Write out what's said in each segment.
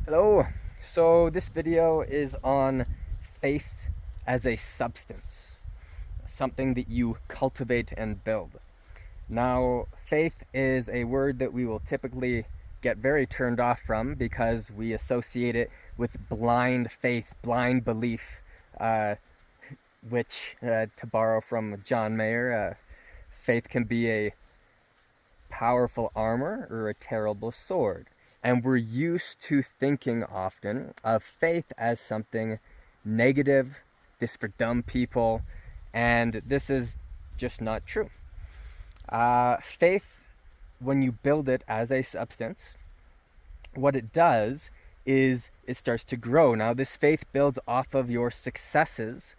Hello. So this video is on faith as a substance, something that you cultivate and build. Now, faith is a word that we will typically get very turned off from because we associate it with blind faith, blind belief, which, to borrow from John Mayer, faith can be a powerful armor or a terrible sword. And we're used to thinking often of faith as something negative, this for dumb people, and this is just not true. Faith, when you build it as a substance, what it does is it starts to grow. Now, this faith builds off of your successes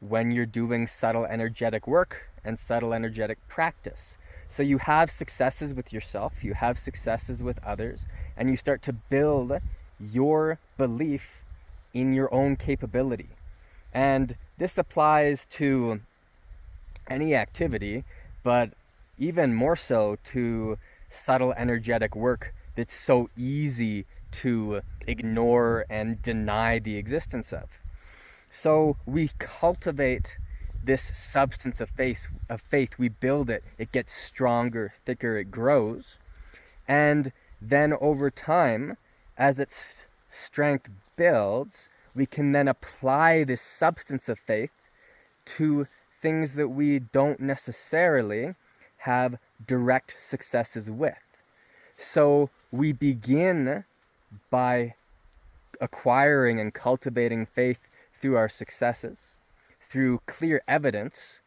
when you're doing subtle energetic work and subtle energetic practice. So you have successes with yourself, you have successes with others, and you start to build your belief in your own capability. And this applies to any activity, but even more so to subtle energetic work that's so easy to ignore and deny the existence of. So we cultivate this substance of faith. We build it. It gets stronger, thicker, it grows. And then over time, as its strength builds, we can then apply this substance of faith to things that we don't necessarily have direct successes with. So we begin by acquiring and cultivating faith through our successes, through clear evidence,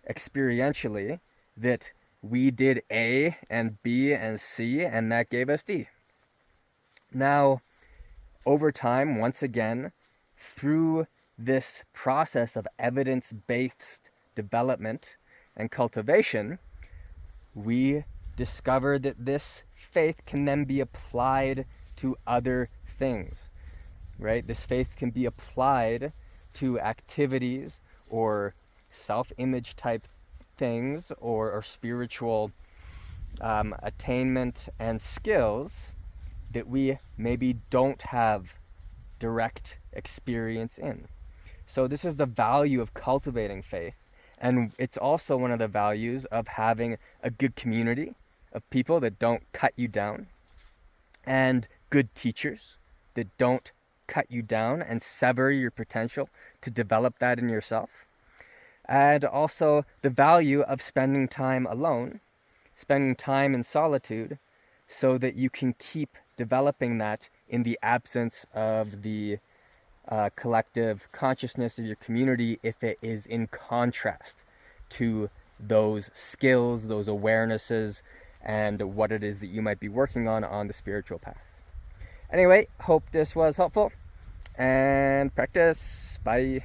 experientially, that we did A and B and C and that gave us D. Now, over time, once again, through this process of evidence-based development and cultivation, we discover that this faith can then be applied to other things, right? This faith can be applied to activities or self-image type things or spiritual attainment and skills that we maybe don't have direct experience in. So this is the value of cultivating faith. And it's also one of the values of having a good community of people that don't cut you down, and good teachers that don't cut you down and sever your potential to develop that in yourself. And also the value of spending time alone, spending time in solitude, so that you can keep developing that in the absence of the collective consciousness of your community, if it is in contrast to those skills, those awarenesses, and what it is that you might be working on the spiritual path. Anyway, hope this was helpful, and practice. Bye.